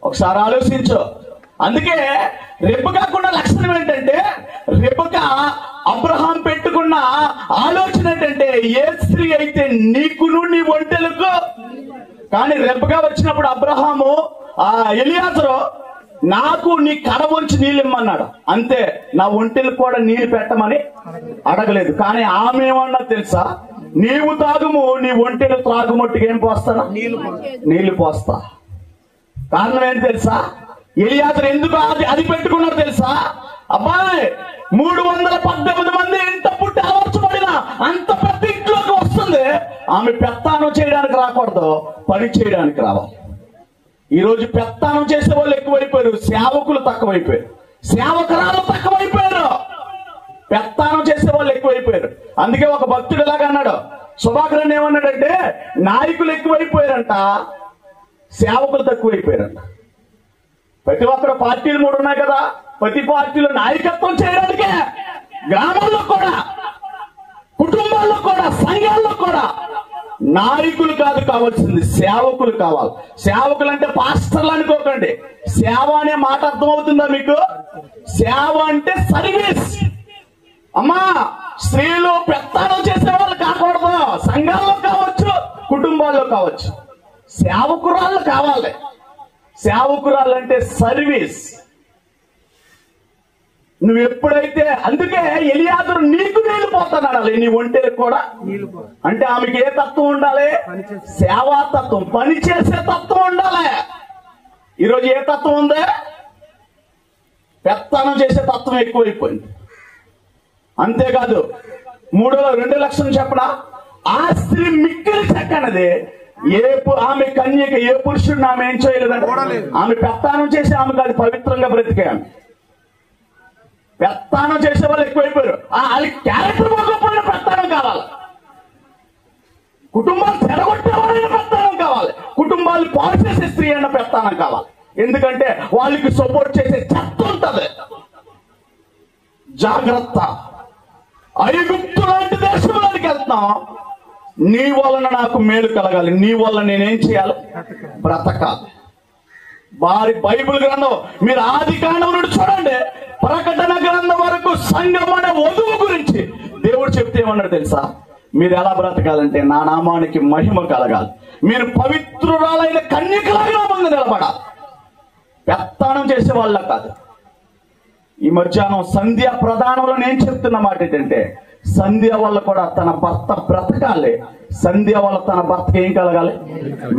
ఒకసారి ఆలోచించు. అందుకే రెబెకాకున్న లక్షణం ఏంటంటే, రెబెకా అబ్రహాం పెట్టుకున్న ఆలోచన ఏంటంటే, ఏ స్త్రీ అయితే నీకును నీ ఒంటెలకు. కానీ రెబెకా వచ్చినప్పుడు అబ్రహాము ఎలియాజరు నాకు నీ కడ వంచి నీళ్ళు ఇమ్మన్నాడు అంతే, నా ఒంటెలకు కూడా నీళ్లు పెట్టమని అడగలేదు. కానీ ఆమె ఏమన్నా తెలుసా, నీవు తాగుము, నీ ఒంటెలు త్రాగుమట్టుగా ఏం పోస్తానా, నీళ్లు పోస్తా. కారణం ఏంటి తెలుసా, ఎలియాజరు ఎందుకు అది పెట్టుకున్నాడు తెలుసా? అబ్బాయి 318 మంది ఇంత పుట్టి అలవర్చబడిన అంత పెద్ద ఇంట్లోకి వస్తుంది, ఆమె పెత్తానం చేయడానికి రాకూడదు, పని చేయడానికి రావాలి. ఈరోజు పెత్తానం చేసే వాళ్ళు ఎక్కువైపోయారు, సేవకులు తక్కువైపోయారు, సేవకురాలు తక్కువైపోయారు, పెత్తానం చేసే వాళ్ళు ఎక్కువైపోయారు. అందుకే ఒక భక్తుడు ఇలాగ అన్నాడు, సుభాకరన్ ఏమన్నాడంటే, నాయకులు ఎక్కువైపోయారంట, సేవకులు తక్కువైపోయారంట. ప్రతి ఒక్కరు పార్టీలు 3 ఉన్నాయి కదా, ప్రతి పార్టీలో నాయకత్వం చేయడానికే గ్రామాల్లో కూడా, కుటుంబాల్లో కూడా, సంఘాల్లో కూడా నాయకులు కాదు కావాల్సింది, సేవకులు కావాలి. సేవకులు అంటే పాస్టర్లు అనుకోకండి. సేవ అనే మాట అర్థమవుతుందా మీకు? సేవ అంటే సర్వీస్. అమ్మా, స్త్రీలు పెత్తానం చేసేవాళ్ళు కాకూడదు, సంఘాల్లో కావచ్చు, కుటుంబాల్లో కావచ్చు, సేవకురాళ్ళు కావాలి. సేవకురాలు అంటే సర్వీస్. నువ్వు ఎప్పుడైతే, అందుకే ఎలియాజరు నీకు నీళ్లు పోతాడు, నీ ఒంటెలకు కూడా. అంటే ఆమెకి ఏ తత్వం ఉండాలి? సేవా తత్వం, పని చేసే తత్వం ఉండాలి. ఈరోజు ఏ తత్వం ఉంది? పెత్తనం చేసే తత్వం ఎక్కువైపోయింది. అంతేకాదు, 2 లక్షలు చెప్పడా, ఆ స్త్రీ మిక్కిలి చక్కనది, ఆమె కన్యక, ఏ పురుషుడిని ఆమె ఏం చేయలేదంటే, ఆమె పెత్తానం చేసి ఆమె కాదు, పవిత్రంగా బ్రతికే ఆమె. పెత్తానం చేసే వాళ్ళు ఎక్కువైపోయారు. వాళ్ళకి క్యారెక్టర్ బాగోపోయిన పెత్తానం కావాలి, కుటుంబాలు చెడగొట్టేవాళ్ళైన పెత్తానం కావాలి, కుటుంబాలు పాడు చేసే స్త్రీ అయిన పెత్తానం కావాలి. ఎందుకంటే వాళ్ళకి సపోర్ట్ చేసే చెత్త ఉంటది. జాగ్రత్త. ఐగుప్తు లాంటి దేశంలోకి వెళ్తాం, నీ వలన నాకు మేలు కలగాలి, నీ వల్ల నేనేం చేయాలి? బ్రతకాలి. వారి బైబిల్ గ్రంథం మీరు ఆది కాండం నుండి చూడండి, ప్రకటన గ్రంథం వరకు సంఘం అనే వధువు గురించి దేవుడు చెప్తే ఏమన్నాడు తెలుసా? మీరు ఎలా బ్రతకాలంటే, నా నామానికి మహిమ కలగాలి, మీరు పవిత్రురాలైన కన్యకలాగా ముందు నిలబడాలి, పెత్తానం చేసే వాళ్ళ కాదు. ఈ మధ్యాహ్నం సంధ్య ప్రధానంలో నేను చెప్తున్న మాట ఏంటంటే, సంధ్య వల్ల కూడా తన భర్త బ్రతకాలి, సంధ్య వల్ల తన భర్తకి ఏం కలగాలి?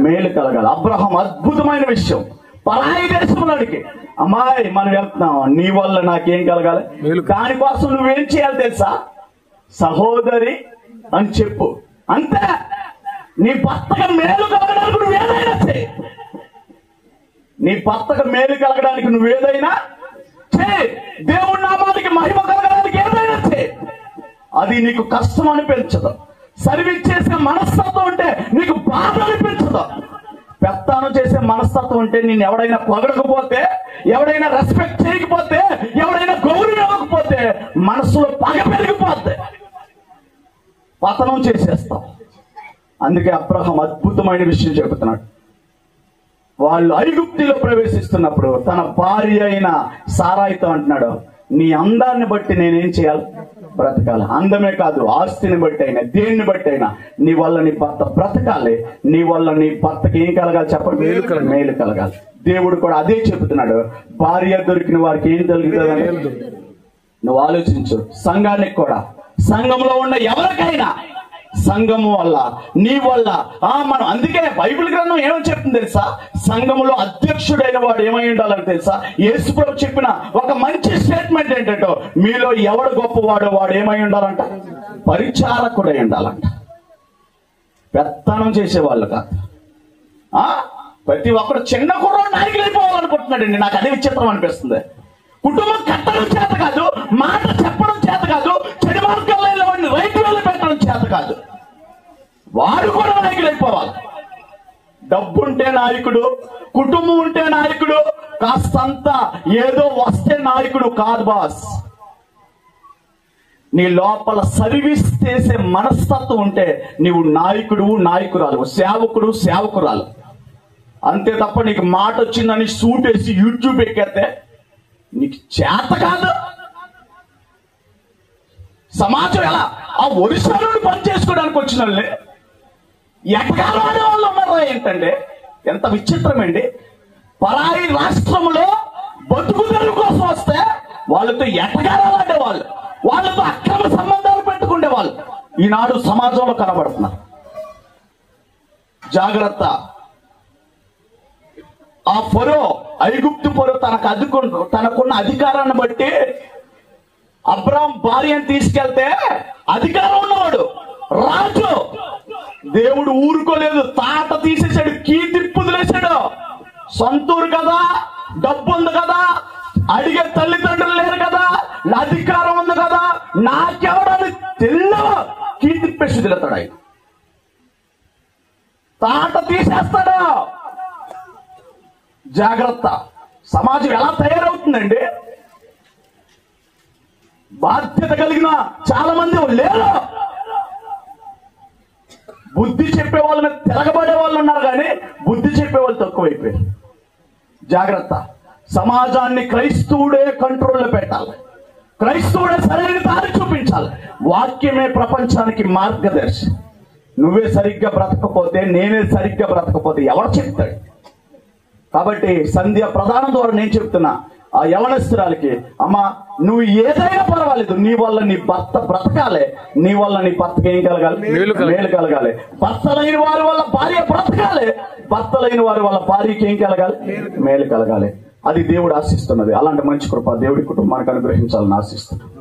మేలు కలగాలి. అబ్రహాం అద్భుతమైన విషయం, పరాయి దేశంలోనికి, అమ్మాయి మనం వెళ్తున్నాం, నీ వల్ల నాకేం కలగాలి? దానికోసం నువ్వేం చేయాలి తెలుసా? సహోదరి అని చెప్పు, అంతే. నీ భర్తకు మేలు కలగడానికి నువ్వేదైనా చేయి, నీ భర్తకు మేలు కలగడానికి నువ్వేదైనా చేయి, దేవుడి నామానికి మహిమ కలగడానికి ఏదైనా చేయి. అది నీకు కష్టం అనిపించదు, సర్వీస్ చేసే మనస్తత్వం ఉంటే నీకు బాధ అనిపించదు. పెత్తానం చేసే మనస్తత్వం ఉంటే నేను ఎవడైనా పొగడకపోతే, ఎవడైనా రెస్పెక్ట్ చేయకపోతే, ఎవడైనా గౌరవం ఇవ్వకపోతే మనసులో పగ పెరిగిపోతే పతనం చేసేస్తాం. అందుకే అబ్రహాం అద్భుతమైన విషయం చెబుతున్నాడు. వాళ్ళు ఐగుప్తిలో ప్రవేశిస్తున్నప్పుడు తన భార్య అయిన సారాయితో అంటున్నాడు, నీ అందాన్ని బట్టి నేనేం చేయాలి? బ్రతకాలి. అందమే కాదు, ఆస్తిని బట్టి అయినా, దేన్ని బట్టి అయినా నీ వల్ల నీ భర్త బ్రతకాలి, నీ వల్ల నీ భర్తకి ఏం కలగాలి చెప్పండి? మేలు కలగాలి. దేవుడు కూడా అదే చెబుతున్నాడు. భార్య దొరికిన వారికి ఏం జరుగుతుందని నువ్వు ఆలోచించు. సంఘానికి కూడా, సంఘంలో ఉన్న ఎవరికైనా, సంఘము వల్ల, నీ వల్ల మనం, అందుకే బైబిల్ గ్రంథం ఏమని చెప్తుంది తెలుసా? సంఘములో అధ్యక్షుడైన వాడు ఏమై ఉండాలని తెలుసా? యేసు ప్రభు చెప్పిన ఒక మంచి స్టేట్మెంట్ ఏంటంటే, మీలో ఎవడు గొప్పవాడో వాడు ఏమై ఉండాలంట? పరిచారకుడై ఉండాలంట. పెత్తనం చేసేవాళ్ళు కాదు. ప్రతి ఒక్కరు చిన్న కుర్రోడు నాయకులు అయిపోవాలనుకుంటున్నాడండి. నాకు అదే విచిత్రం అనిపిస్తుంది. కుటుంబం కట్టడం చేత కాదు, మాట చెప్పడం చేత కాదు, చెడు మార్గాల్లో వాడిని రైతు వేలు పెట్టడం చేత కాదు, వాడు కూడా నాయకులు అయిపోవాలి. డబ్బుంటే నాయకుడు, కుటుంబం ఉంటే నాయకుడు, కాస్తంత ఏదో వస్తే నాయకుడు కాదు బాస్. నీ లోపల సర్వీస్ చేసే మనస్తత్వం ఉంటే నీవు నాయకుడు, నాయకురాలు, సేవకుడు, సేవకురాలు. అంతే తప్ప నీకు మాట వచ్చిందని సూట్ వేసి యూట్యూబ్ ఎక్కేస్తే నీకు చేత కాదు. సమాజం ఎలా ఆ ఒరిస్సాలో పని చేసుకోవడానికి వచ్చిన వాళ్ళని ఎటకాలాడే వాళ్ళు ఉన్నారా ఏంటండి? ఎంత విచిత్రమండి. పరాయి రాష్ట్రంలో బతుకుదెరువు కోసం వస్తే వాళ్ళతో ఎటకారాలాడే వాళ్ళు, వాళ్ళతో అక్రమ సంబంధాలు పెట్టుకునే వాళ్ళు ఈనాడు సమాజంలో కనబడుతున్నారు. జాగ్రత్త. ఆ ఫరో, ఐగుప్తు ఫరో తనకున్న అధికారాన్ని బట్టి అబ్రాం భార్యను తీసుకెళ్తే అధికారం ఉన్నవాడు రాజు. దేవుడు ఊరుకోలేదు, తాట తీసేశాడు, కీ తిప్పుదిలేశాడు. సొంతూరు కదా, డబ్బు ఉంది కదా, అడిగే తల్లిదండ్రులు లేరు కదా, నా అధికారం ఉంది కదా, నాకెవడని తెల్ల కీ తిప్పేసి తిరుగుతాడు. ఆయన తాట తీసేస్తాడు. జాగ్రత్త. సమాజం ఎలా తయారవుతుందండి? బాధ్యత కలిగిన చాలా మంది లేరు. బుద్ధి చెప్పే వాళ్ళ మీద తిరగబడే వాళ్ళు ఉన్నారు, కానీ బుద్ధి చెప్పే వాళ్ళు తక్కువైపోయారు. జాగ్రత్త. సమాజాన్ని క్రైస్తవుడే కంట్రోల్లో పెట్టాలి, క్రైస్తవుడే సరైన దారి చూపించాలి. వాక్యమే ప్రపంచానికి మార్గదర్శి. నువ్వే సరిగ్గా బ్రతకపోతే, నేనే సరిగ్గా బ్రతకపోతే ఎవరు చెప్తాడు? కాబట్టి సంధ్య ప్రధానం ద్వారా నేను చెప్తున్నా ఆ యవనస్తురాలకి, అమ్మా నువ్వు ఏదైనా పర్వాలేదు, నీ వల్ల నీ భర్త బ్రతకాలి, నీ వల్ల నీ భర్తకి ఏం కలగాలి? మేలు కలగాలి. భర్త లేని వారి వల్ల భార్య బ్రతకాలి, భర్త లేని వారి వల్ల భార్యకి ఏం కలగాలి? మేలు కలగాలి. అది దేవుడు ఆశిస్తున్నది. అలాంటి మంచి కృప దేవుడి కుటుంబానికి అనుగ్రహించాలని ఆశిస్తున్నాడు.